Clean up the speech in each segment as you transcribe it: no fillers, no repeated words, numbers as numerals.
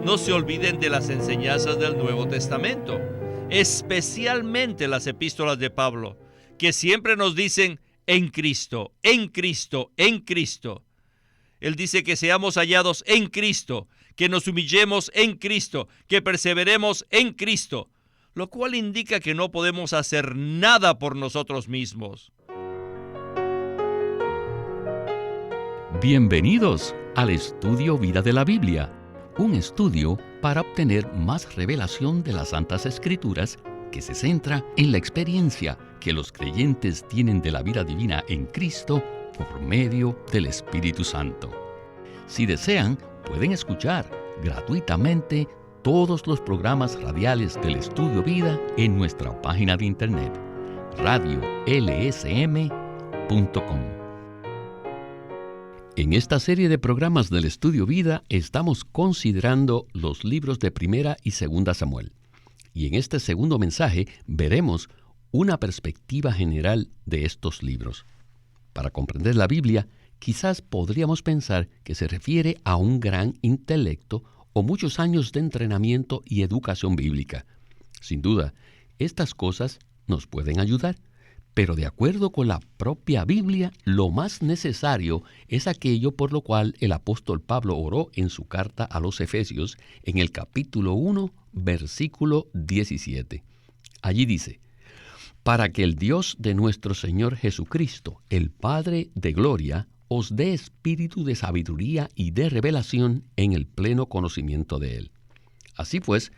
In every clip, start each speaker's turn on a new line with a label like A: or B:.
A: no se olviden de las enseñanzas del Nuevo Testamento, especialmente las epístolas de Pablo, que siempre nos dicen en Cristo, en Cristo, en Cristo. Él dice que seamos hallados en Cristo, que nos humillemos en Cristo, que perseveremos en Cristo, lo cual indica que no podemos hacer nada por nosotros mismos.
B: Bienvenidos al Estudio Vida de la Biblia, un estudio para obtener más revelación de las Santas Escrituras que se centra en la experiencia que los creyentes tienen de la vida divina en Cristo por medio del Espíritu Santo. Si desean, pueden escuchar gratuitamente todos los programas radiales del Estudio Vida en nuestra página de internet, radiolsm.com. En esta serie de programas del Estudio Vida estamos considerando los libros de Primera y Segunda Samuel. Y en este segundo mensaje veremos una perspectiva general de estos libros. Para comprender la Biblia, quizás podríamos pensar que se refiere a un gran intelecto o muchos años de entrenamiento y educación bíblica. Sin duda, estas cosas nos pueden ayudar, pero de acuerdo con la propia Biblia, lo más necesario es aquello por lo cual el apóstol Pablo oró en su carta a los Efesios en el capítulo 1, versículo 17. Allí dice: para que el Dios de nuestro Señor Jesucristo, el Padre de gloria, os dé espíritu de sabiduría y de revelación en el pleno conocimiento de Él. Así pues,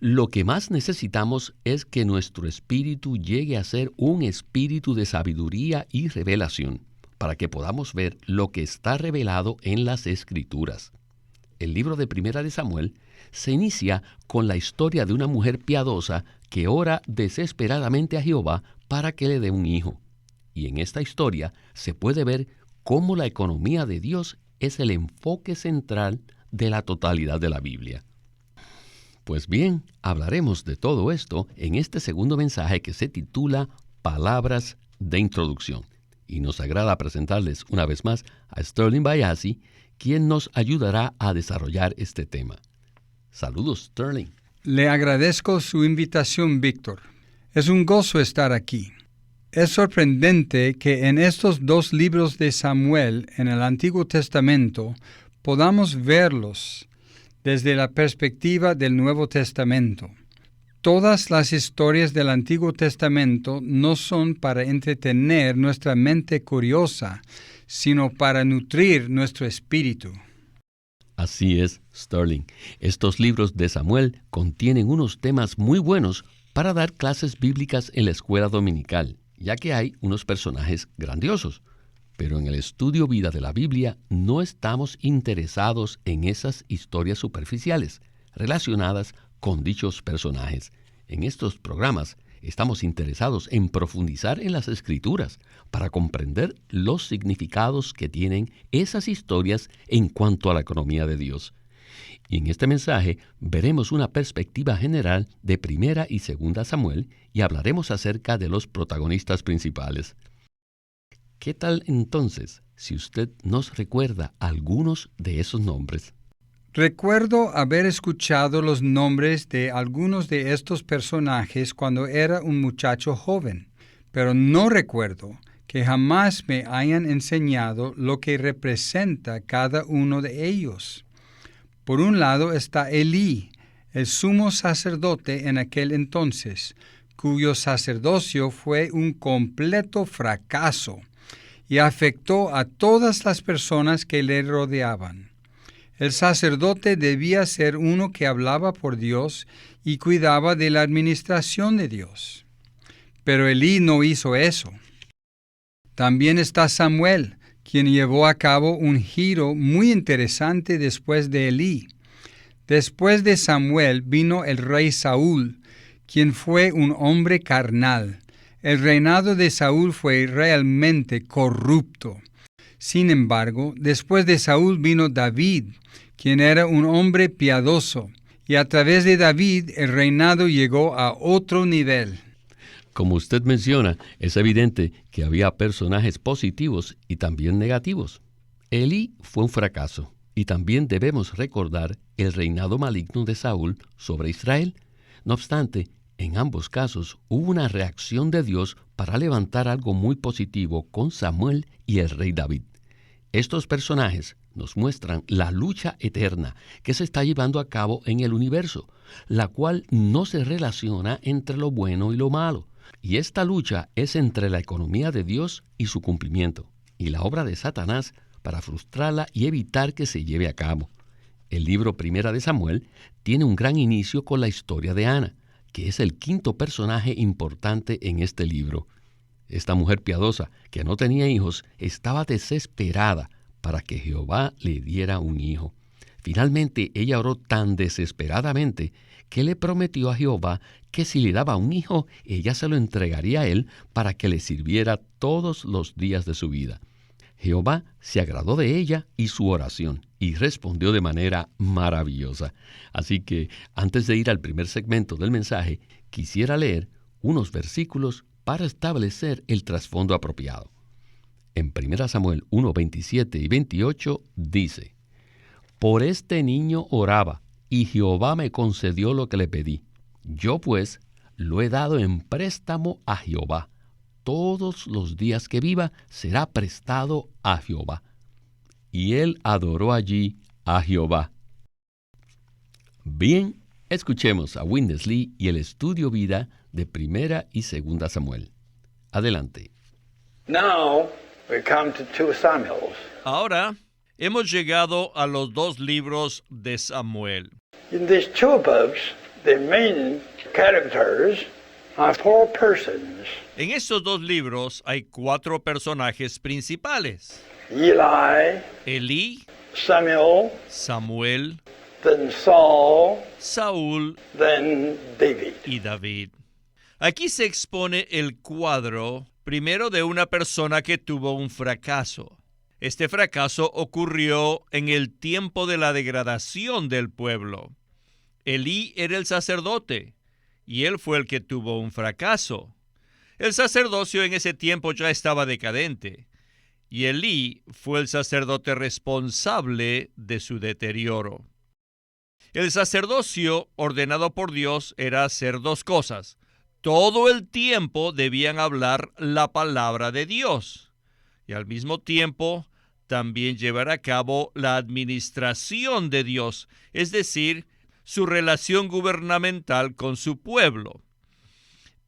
B: lo que más necesitamos es que nuestro espíritu llegue a ser un espíritu de sabiduría y revelación, para que podamos ver lo que está revelado en las Escrituras. El libro de Primera de Samuel se inicia con la historia de una mujer piadosa que ora desesperadamente a Jehová para que le dé un hijo. Y en esta historia se puede ver cómo la economía de Dios es el enfoque central de la totalidad de la Biblia. Pues bien, hablaremos de todo esto en este segundo mensaje que se titula Palabras de Introducción. Y nos agrada presentarles una vez más a Sterling Bayasi, quien nos ayudará a desarrollar este tema. Saludos, Sterling.
C: Le agradezco su invitación, Víctor. Es un gozo estar aquí. Es sorprendente que en estos dos libros de Samuel en el Antiguo Testamento podamos verlos desde la perspectiva del Nuevo Testamento. Todas las historias del Antiguo Testamento no son para entretener nuestra mente curiosa, sino para nutrir nuestro espíritu.
B: Así es, Sterling. Estos libros de Samuel contienen unos temas muy buenos para dar clases bíblicas en la escuela dominical, ya que hay unos personajes grandiosos. Pero en el estudio vida de la Biblia no estamos interesados en esas historias superficiales relacionadas con dichos personajes. En estos programas estamos interesados en profundizar en las Escrituras para comprender los significados que tienen esas historias en cuanto a la economía de Dios. Y en este mensaje veremos una perspectiva general de Primera y Segunda Samuel y hablaremos acerca de los protagonistas principales. ¿Qué tal entonces si usted nos recuerda algunos de esos nombres?
C: Recuerdo haber escuchado los nombres de algunos de estos personajes cuando era un muchacho joven, pero no recuerdo que jamás me hayan enseñado lo que representa cada uno de ellos. Por un lado está Elí, el sumo sacerdote en aquel entonces, cuyo sacerdocio fue un completo fracaso y afectó a todas las personas que le rodeaban. El sacerdote debía ser uno que hablaba por Dios y cuidaba de la administración de Dios. Pero Elí no hizo eso. También está Samuel, quien llevó a cabo un giro muy interesante después de Elí. Después de Samuel vino el rey Saúl, quien fue un hombre carnal. El reinado de Saúl fue realmente corrupto. Sin embargo, después de Saúl vino David, quien era un hombre piadoso, y a través de David el reinado llegó a otro nivel.
B: Como usted menciona, es evidente que había personajes positivos y también negativos. Elí fue un fracaso, Y también debemos recordar el reinado maligno de Saúl sobre Israel. No obstante, en ambos casos hubo una reacción de Dios para levantar algo muy positivo con Samuel y el rey David. Estos personajes nos muestran la lucha eterna que se está llevando a cabo en el universo, la cual no se relaciona entre lo bueno y lo malo. Y esta lucha es entre la economía de Dios y su cumplimiento, y la obra de Satanás para frustrarla y evitar que se lleve a cabo. El libro Primera de Samuel tiene un gran inicio con la historia de Ana, que es el quinto personaje importante en este libro. Esta mujer piadosa, que no tenía hijos, estaba desesperada para que Jehová le diera un hijo. Finalmente, ella oró tan desesperadamente que le prometió a Jehová que si le daba un hijo, ella se lo entregaría a él para que le sirviera todos los días de su vida. Jehová se agradó de ella y su oración, y respondió de manera maravillosa. Así que, antes de ir al primer segmento del mensaje, quisiera leer unos versículos para establecer el trasfondo apropiado. En 1 Samuel 1, 27 y 28 dice: Por este niño oraba, y Jehová me concedió lo que le pedí. Yo pues lo he dado en préstamo a Jehová. Todos los días que viva será prestado a Jehová. Y él adoró allí a Jehová. Bien, escuchemos a Witness Lee y el estudio vida de 1 y 2 Samuel. Adelante.
D: Now we come to 2 Samuel.
A: Ahora hemos llegado a los dos libros de Samuel.
D: In these two books, the main characters are 4 persons.
A: En estos dos libros hay 4 personajes principales:
D: Eli,
A: Elí,
D: Samuel,
A: Samuel,
D: then Saul,
A: Saúl
D: then David.
A: y David. Aquí se expone el cuadro primero de una persona que tuvo un fracaso. Este fracaso ocurrió en el tiempo de la degradación del pueblo. Elí era el sacerdote y él fue el que tuvo un fracaso. El sacerdocio en ese tiempo ya estaba decadente y Elí fue el sacerdote responsable de su deterioro. El sacerdocio ordenado por Dios era hacer 2 cosas. Todo el tiempo debían hablar la palabra de Dios y al mismo tiempo también llevar a cabo la administración de Dios, es decir, su relación gubernamental con su pueblo.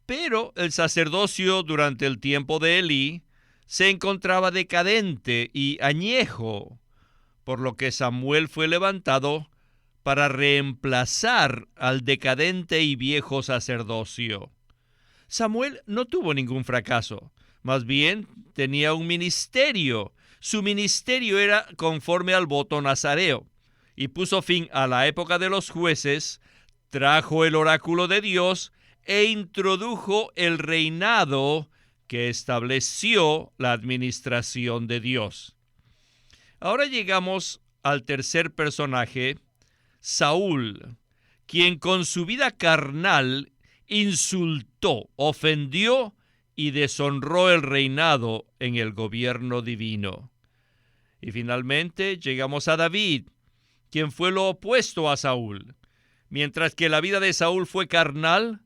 A: Pero el sacerdocio durante el tiempo de Elí se encontraba decadente y añejo, por lo que Samuel fue levantado para reemplazar al decadente y viejo sacerdocio. Samuel no tuvo ningún fracaso, más bien tenía un ministerio. Su ministerio era conforme al voto nazareo y puso fin a la época de los jueces, trajo el oráculo de Dios e introdujo el reinado que estableció la administración de Dios. Ahora llegamos al tercer personaje, Saúl, quien con su vida carnal insultó, ofendió y deshonró el reinado en el gobierno divino. Y finalmente llegamos a David, quien fue lo opuesto a Saúl. Mientras que la vida de Saúl fue carnal,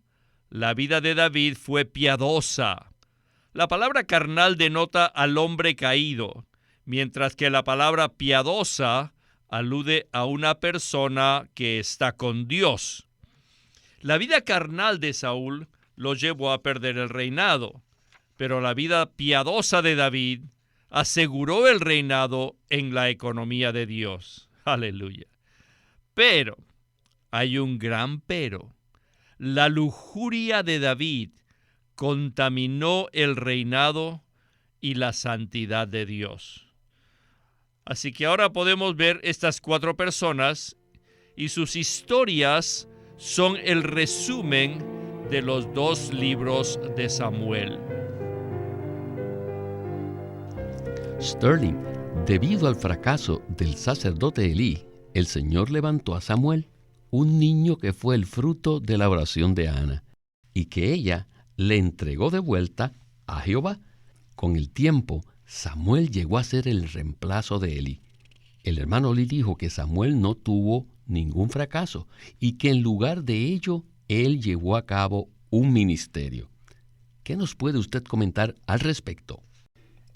A: la vida de David fue piadosa. La palabra carnal denota al hombre caído, mientras que la palabra piadosa alude a una persona que está con Dios. La vida carnal de Saúl lo llevó a perder el reinado, pero la vida piadosa de David aseguró el reinado en la economía de Dios. Aleluya. Pero, hay un gran pero. La lujuria de David contaminó el reinado y la santidad de Dios. Así que ahora podemos ver estas 4 personas y sus historias son el resumen de los 2 libros de Samuel.
B: Sterling, debido al fracaso del sacerdote Elí, el Señor levantó a Samuel, un niño que fue el fruto de la oración de Ana, y que ella le entregó de vuelta a Jehová. Con el tiempo, Samuel llegó a ser el reemplazo de Elí. El hermano Lee dijo que Samuel no tuvo ningún fracaso y que en lugar de ello, él llevó a cabo un ministerio. ¿Qué nos puede usted comentar al respecto?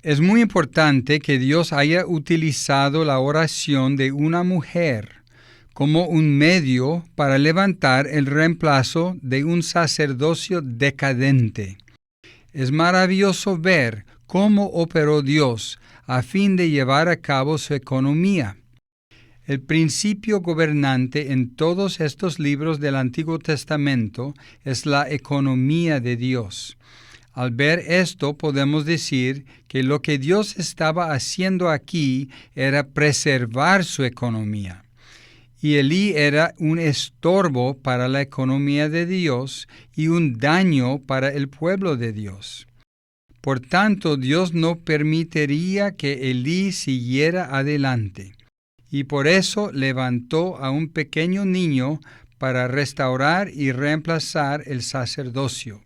C: Es muy importante que Dios haya utilizado la oración de una mujer como un medio para levantar el reemplazo de un sacerdocio decadente. Es maravilloso ver cómo operó Dios a fin de llevar a cabo su economía. El principio gobernante en todos estos libros del Antiguo Testamento es la economía de Dios. Al ver esto, podemos decir que lo que Dios estaba haciendo aquí era preservar su economía. Y Elí era un estorbo para la economía de Dios y un daño para el pueblo de Dios. Por tanto, Dios no permitiría que Elí siguiera adelante. Y por eso levantó a un pequeño niño para restaurar y reemplazar el sacerdocio.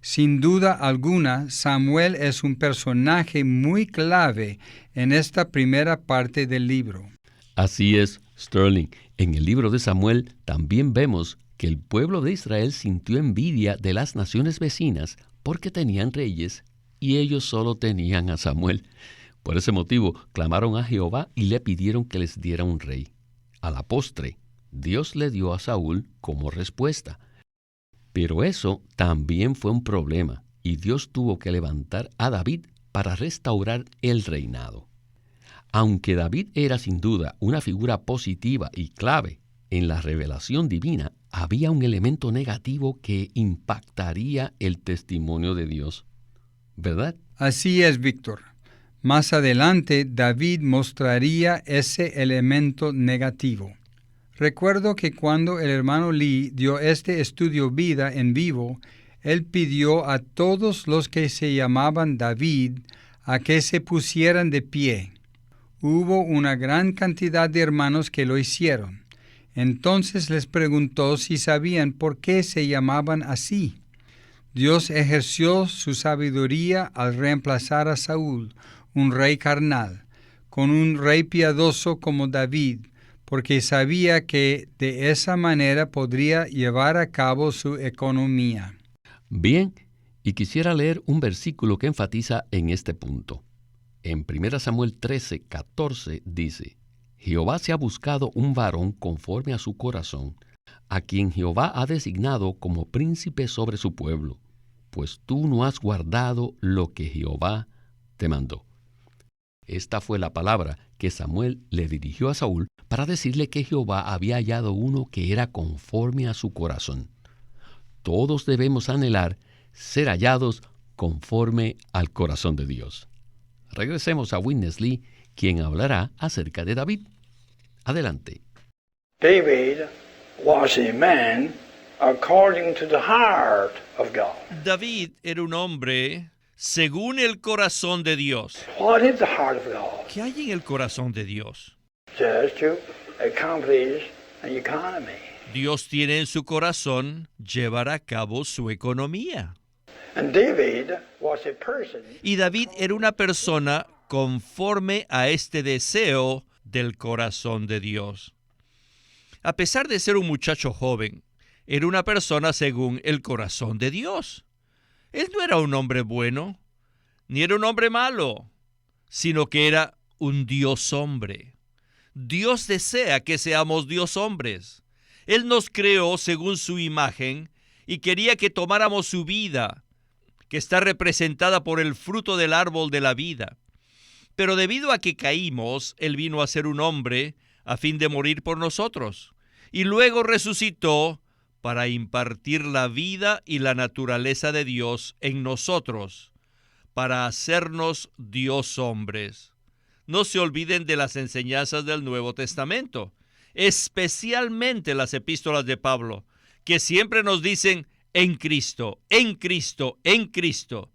C: Sin duda alguna, Samuel es un personaje muy clave en esta primera parte del libro.
B: Así es, Sterling. En el libro de Samuel también vemos que el pueblo de Israel sintió envidia de las naciones vecinas porque tenían reyes y ellos solo tenían a Samuel. Por ese motivo, clamaron a Jehová y le pidieron que les diera un rey. A la postre, Dios le dio a Saúl como respuesta. Pero eso también fue un problema, y Dios tuvo que levantar a David para restaurar el reinado. Aunque David era sin duda una figura positiva y clave en la revelación divina, había un elemento negativo que impactaría el testimonio de Dios. ¿Verdad?
C: Así es, Víctor. Más adelante, David mostraría ese elemento negativo. Recuerdo que cuando el hermano Lee dio este estudio vida en vivo, él pidió a todos los que se llamaban David a que se pusieran de pie. Hubo una gran cantidad de hermanos que lo hicieron. Entonces les preguntó si sabían por qué se llamaban así. Dios ejerció su sabiduría al reemplazar a Saúl, un rey carnal, con un rey piadoso como David, porque sabía que de esa manera podría llevar a cabo su economía.
B: Bien, y quisiera leer un versículo que enfatiza en este punto. En 1 Samuel 13:14 dice: Jehová se ha buscado un varón conforme a su corazón, a quien Jehová ha designado como príncipe sobre su pueblo, pues tú no has guardado lo que Jehová te mandó. Esta fue la palabra que Samuel le dirigió a Saúl para decirle que Jehová había hallado uno que era conforme a su corazón. Todos debemos anhelar ser hallados conforme al corazón de Dios. Regresemos a Witness Lee, quien hablará acerca de David. Adelante.
D: David was a man according to the heart of God.
A: David era un hombre según el corazón de Dios.
D: What is the heart of God?
A: ¿Qué hay en el corazón de Dios?
D: Just to accomplish an economy.
A: Dios tiene en su corazón llevar a cabo su economía.
D: And David was a person.
A: Y David era una persona conforme a este deseo del corazón de Dios. A pesar de ser un muchacho joven, era una persona según el corazón de Dios. Él no era un hombre bueno, ni era un hombre malo, sino que era un Dios hombre. Dios desea que seamos Dios hombres. Él nos creó según su imagen y quería que tomáramos su vida, que está representada por el fruto del árbol de la vida. Pero debido a que caímos, Él vino a ser un hombre a fin de morir por nosotros, y luego resucitó para impartir la vida y la naturaleza de Dios en nosotros, para hacernos Dios hombres. No se olviden de las enseñanzas del Nuevo Testamento, especialmente las epístolas de Pablo, que siempre nos dicen en Cristo, en Cristo, en Cristo.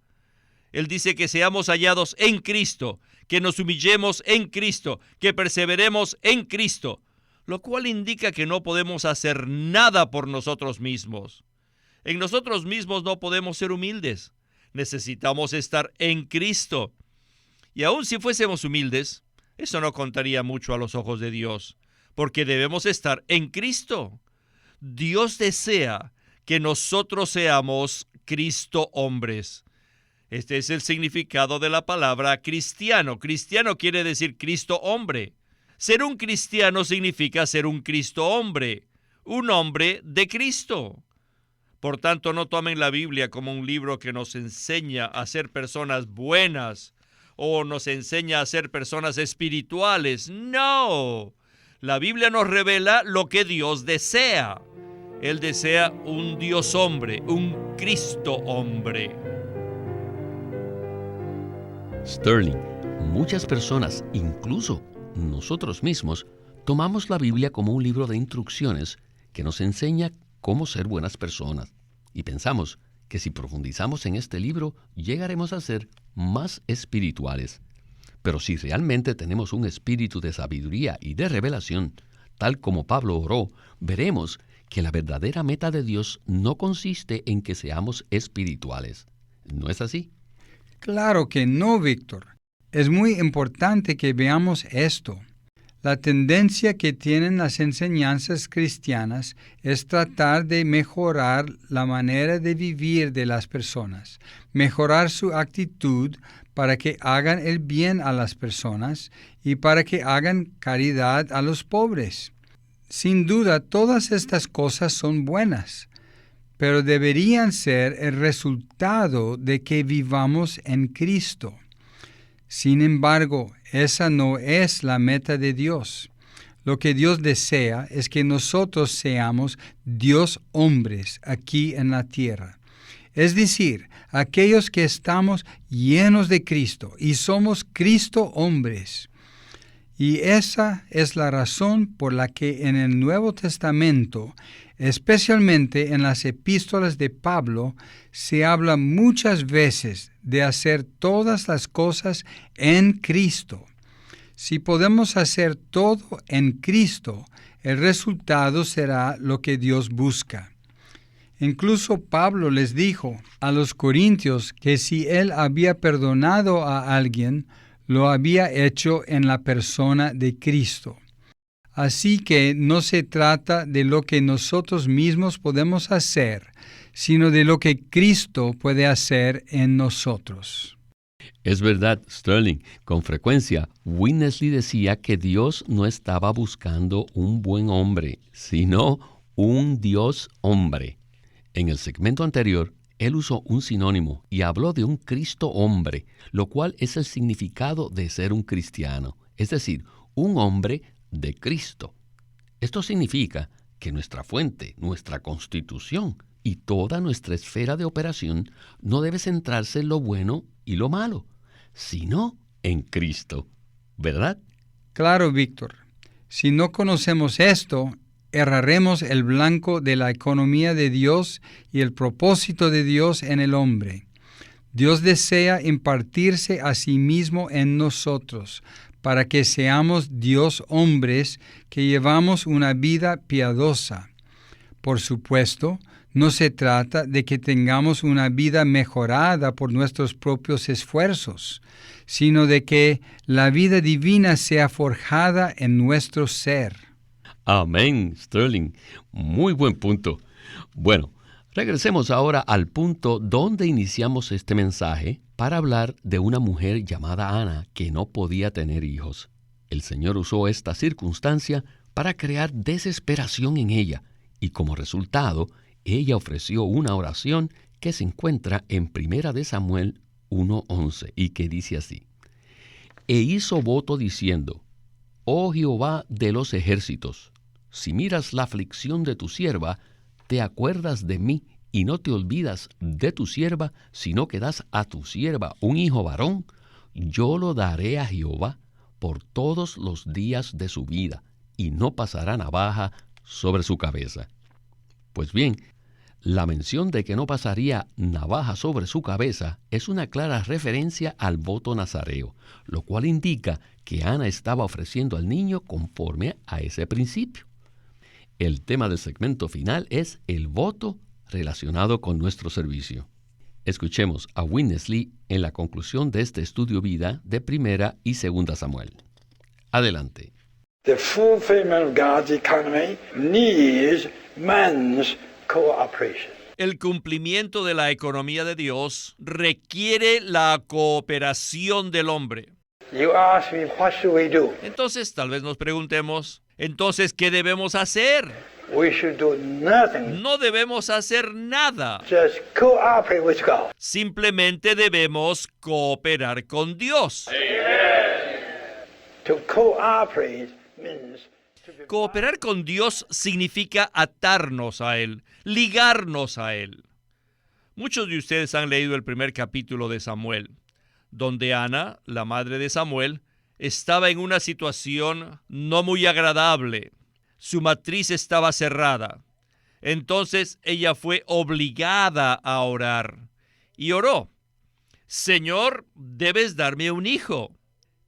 A: Él dice que seamos hallados en Cristo, que nos humillemos en Cristo, que perseveremos en Cristo, lo cual indica que no podemos hacer nada por nosotros mismos. En nosotros mismos no podemos ser humildes. Necesitamos estar en Cristo. Y aun si fuésemos humildes, eso no contaría mucho a los ojos de Dios, porque debemos estar en Cristo. Dios desea que nosotros seamos Cristo hombres. Este es el significado de la palabra cristiano. Cristiano quiere decir Cristo hombre. Ser un cristiano significa ser un Cristo hombre, un hombre de Cristo. Por tanto, no tomen la Biblia como un libro que nos enseña a ser personas buenas o nos enseña a ser personas espirituales. No, la Biblia nos revela lo que Dios desea. Él desea un Dios hombre, un Cristo hombre.
B: Sterling, muchas personas, incluso nosotros mismos, tomamos la Biblia como un libro de instrucciones que nos enseña cómo ser buenas personas. Y pensamos que si profundizamos en este libro, llegaremos a ser más espirituales. Pero si realmente tenemos un espíritu de sabiduría y de revelación, tal como Pablo oró, veremos que la verdadera meta de Dios no consiste en que seamos espirituales. ¿No es así?
C: Claro que no, Víctor. Es muy importante que veamos esto. La tendencia que tienen las enseñanzas cristianas es tratar de mejorar la manera de vivir de las personas, mejorar su actitud para que hagan el bien a las personas y para que hagan caridad a los pobres. Sin duda, todas estas cosas son buenas, pero deberían ser el resultado de que vivamos en Cristo. Sin embargo, esa no es la meta de Dios. Lo que Dios desea es que nosotros seamos Dios hombres aquí en la tierra. Es decir, aquellos que estamos llenos de Cristo y somos Cristo hombres. Y esa es la razón por la que en el Nuevo Testamento, especialmente en las epístolas de Pablo, se habla muchas veces de hacer todas las cosas en Cristo. Si podemos hacer todo en Cristo, el resultado será lo que Dios busca. Incluso Pablo les dijo a los corintios que si él había perdonado a alguien, lo había hecho en la persona de Cristo. Así que no se trata de lo que nosotros mismos podemos hacer, sino de lo que Cristo puede hacer en nosotros.
B: Es verdad, Sterling. Con frecuencia, Winnesley decía que Dios no estaba buscando un buen hombre, sino un Dios hombre. En el segmento anterior, él usó un sinónimo y habló de un Cristo hombre, lo cual es el significado de ser un cristiano, es decir, un hombre de Cristo. Esto significa que nuestra fuente, nuestra constitución y toda nuestra esfera de operación no debe centrarse en lo bueno y lo malo, sino en Cristo, ¿verdad?
C: Claro, Víctor. Si no conocemos esto, erraremos el blanco de la economía de Dios y el propósito de Dios en el hombre. Dios desea impartirse a sí mismo en nosotros, para que seamos Dios hombres que llevamos una vida piadosa. Por supuesto, no se trata de que tengamos una vida mejorada por nuestros propios esfuerzos, sino de que la vida divina sea forjada en nuestro ser.
B: Amén, Sterling. Muy buen punto. Bueno, regresemos ahora al punto donde iniciamos este mensaje para hablar de una mujer llamada Ana que no podía tener hijos. El Señor usó esta circunstancia para crear desesperación en ella y como resultado, ella ofreció una oración que se encuentra en 1 Samuel 1:11 y que dice así: E hizo voto diciendo: Oh Jehová de los ejércitos, si miras la aflicción de tu sierva, te acuerdas de mí y no te olvidas de tu sierva, sino que das a tu sierva un hijo varón, yo lo daré a Jehová por todos los días de su vida, y no pasará navaja sobre su cabeza. Pues bien, la mención de que no pasaría navaja sobre su cabeza es una clara referencia al voto nazareo, lo cual indica que Ana estaba ofreciendo al niño conforme a ese principio. El tema del segmento final es el voto relacionado con nuestro servicio. Escuchemos a Winnesley en la conclusión de este estudio vida de 1 y 2 Samuel. Adelante.
D: The fulfillment of God's economy needs man's cooperation.
A: El cumplimiento de la economía de Dios requiere la cooperación del hombre.
D: You ask me, what should we do?
A: Entonces, tal vez nos preguntemos, entonces, ¿qué debemos hacer?
D: We should do nothing.
A: No debemos hacer nada.
D: Just cooperate with God.
A: Simplemente debemos cooperar con Dios.
D: To cooperate means to be
A: Cooperar con Dios significa atarnos a Él, ligarnos a Él. Muchos de ustedes han leído el primer capítulo de Samuel, donde Ana, la madre de Samuel, estaba en una situación no muy agradable. Su matriz estaba cerrada. Entonces ella fue obligada a orar y oró: Señor, debes darme un hijo.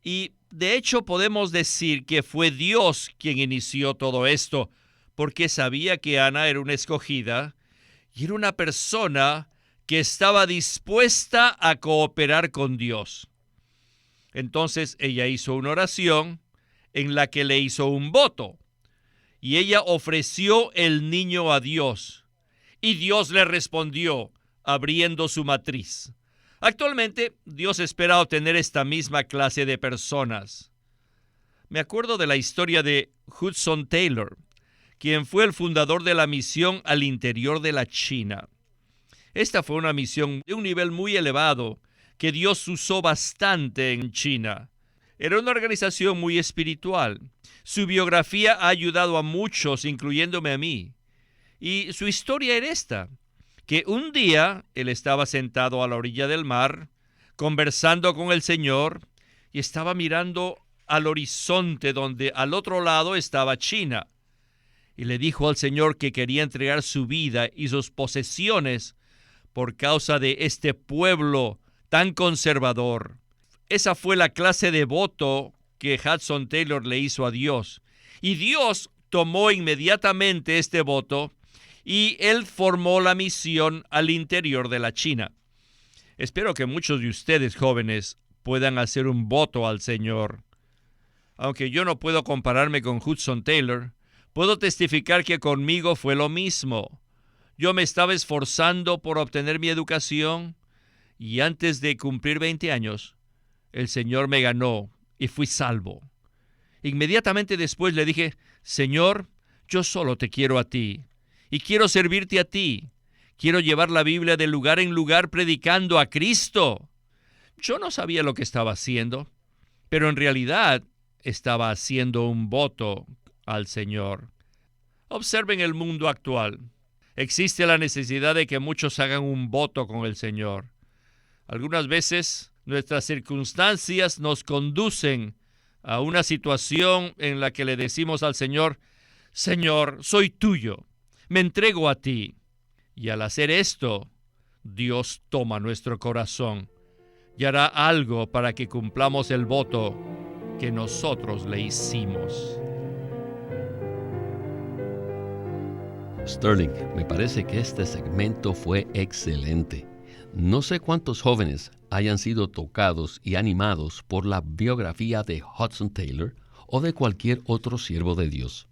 A: Y de hecho podemos decir que fue Dios quien inició todo esto, porque sabía que Ana era una escogida y era una persona que estaba dispuesta a cooperar con Dios. Entonces ella hizo una oración en la que le hizo un voto, y ella ofreció el niño a Dios, y Dios le respondió abriendo su matriz. Actualmente, Dios espera obtener esta misma clase de personas. Me acuerdo de la historia de Hudson Taylor, quien fue el fundador de la misión al interior de la China. Esta fue una misión de un nivel muy elevado que Dios usó bastante en China. Era una organización muy espiritual. Su biografía ha ayudado a muchos, incluyéndome a mí. Y su historia era esta: que un día él estaba sentado a la orilla del mar, conversando con el Señor, y estaba mirando al horizonte donde al otro lado estaba China. Y le dijo al Señor que quería entregar su vida y sus posesiones por causa de este pueblo tan conservador. Esa fue la clase de voto que Hudson Taylor le hizo a Dios. Y Dios tomó inmediatamente este voto y él formó la misión al interior de la China. Espero que muchos de ustedes, jóvenes, puedan hacer un voto al Señor. Aunque yo no puedo compararme con Hudson Taylor, puedo testificar que conmigo fue lo mismo. Yo me estaba esforzando por obtener mi educación y antes de cumplir 20 años, el Señor me ganó y fui salvo. Inmediatamente después le dije: Señor, yo solo te quiero a ti. Y quiero servirte a ti. Quiero llevar la Biblia de lugar en lugar predicando a Cristo. Yo no sabía lo que estaba haciendo, pero en realidad estaba haciendo un voto al Señor. Observen el mundo actual. Existe la necesidad de que muchos hagan un voto con el Señor. Algunas veces nuestras circunstancias nos conducen a una situación en la que le decimos al Señor: Señor, soy tuyo. Me entrego a ti. Y al hacer esto, Dios toma nuestro corazón y hará algo para que cumplamos el voto que nosotros le hicimos.
B: Sterling, me parece que este segmento fue excelente. No sé cuántos jóvenes hayan sido tocados y animados por la biografía de Hudson Taylor o de cualquier otro siervo de Dios.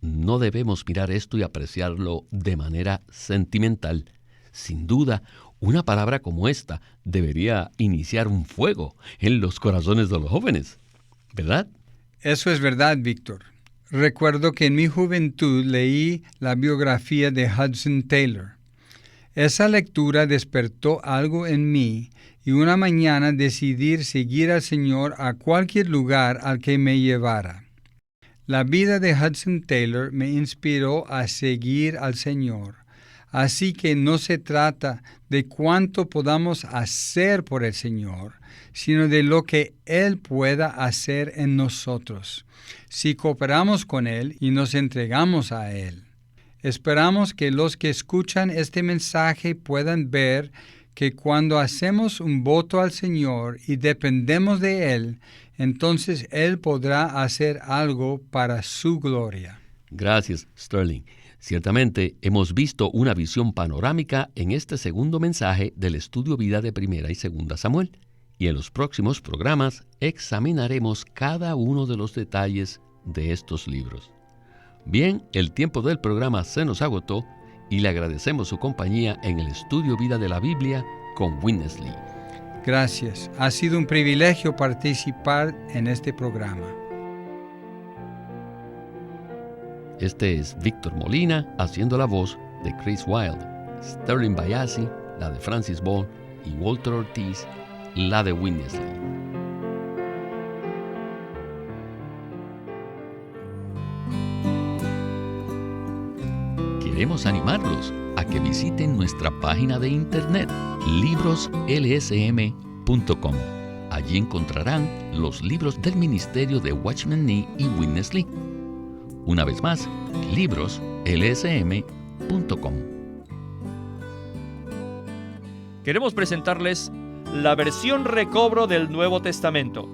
B: No debemos mirar esto y apreciarlo de manera sentimental. Sin duda, una palabra como esta debería iniciar un fuego en los corazones de los jóvenes, ¿verdad?
C: Eso es verdad, Víctor. Recuerdo que en mi juventud leí la biografía de Hudson Taylor. Esa lectura despertó algo en mí y una mañana decidí seguir al Señor a cualquier lugar al que me llevara. La vida de Hudson Taylor me inspiró a seguir al Señor. Así que no se trata de cuánto podamos hacer por el Señor, sino de lo que Él pueda hacer en nosotros, si cooperamos con Él y nos entregamos a Él. Esperamos que los que escuchan este mensaje puedan ver que cuando hacemos un voto al Señor y dependemos de Él, entonces Él podrá hacer algo para su gloria.
B: Gracias, Sterling. Ciertamente hemos visto una visión panorámica en este segundo mensaje del estudio vida de Primera y Segunda Samuel. y en los próximos programas examinaremos cada uno de los detalles de estos libros. Bien, el tiempo del programa se nos agotó y le agradecemos su compañía en el Estudio Vida de la Biblia con Witness Lee.
C: Gracias. Ha sido un privilegio participar en este programa.
B: Este es Víctor Molina haciendo la voz de Chris Wilde, Sterling Bayasi, la de Francis Ball, y Walter Ortiz, la de Witness Lee. Queremos animarlos a que visiten nuestra página de internet libroslsm.com. Allí encontrarán los libros del ministerio de Watchman Nee y Witness Lee. Una vez más, libroslsm.com.
A: Queremos presentarles la versión recobro del Nuevo Testamento.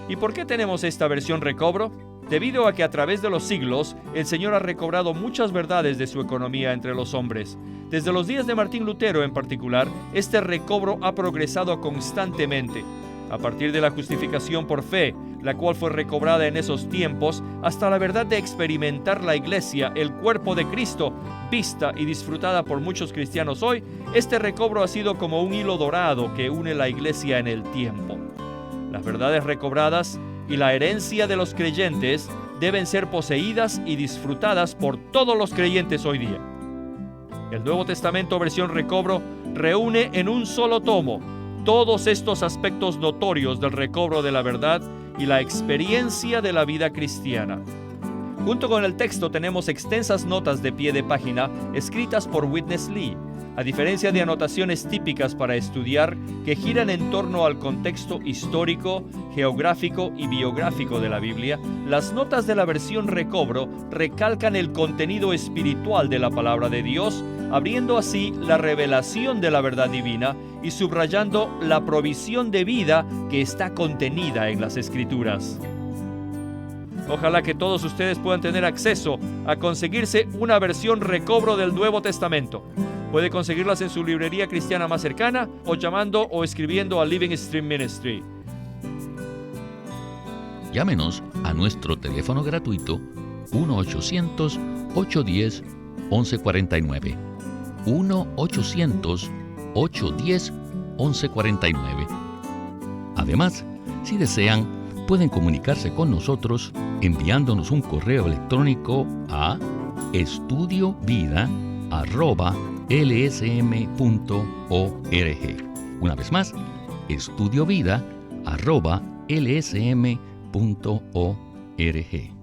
A: ¿Y por qué tenemos esta versión recobro? Debido a que a través de los siglos, el Señor ha recobrado muchas verdades de su economía entre los hombres. Desde los días de Martín Lutero en particular, este recobro ha progresado constantemente. A partir de la justificación por fe, la cual fue recobrada en esos tiempos, hasta la verdad de experimentar la Iglesia, el cuerpo de Cristo, vista y disfrutada por muchos cristianos hoy, este recobro ha sido como un hilo dorado que une la Iglesia en el tiempo. Las verdades recobradas y la herencia de los creyentes deben ser poseídas y disfrutadas por todos los creyentes hoy día. El Nuevo Testamento versión recobro reúne en un solo tomo todos estos aspectos notorios del recobro de la verdad y la experiencia de la vida cristiana. Junto con el texto tenemos extensas notas de pie de página escritas por Witness Lee. A diferencia de anotaciones típicas para estudiar que giran en torno al contexto histórico, geográfico y biográfico de la Biblia, las notas de la versión recobro recalcan el contenido espiritual de la palabra de Dios, abriendo así la revelación de la verdad divina y subrayando la provisión de vida que está contenida en las Escrituras. Ojalá que todos ustedes puedan tener acceso a conseguirse una versión recobro del Nuevo Testamento. Puede conseguirlas en su librería cristiana más cercana o llamando o escribiendo a Living Stream Ministry.
B: Llámenos a nuestro teléfono gratuito 1-800-810-1149. 1-800-810-1149. Además, si desean, pueden comunicarse con nosotros enviándonos un correo electrónico a estudiovida@lsm.org. Una vez más, estudiovida@lsm.org.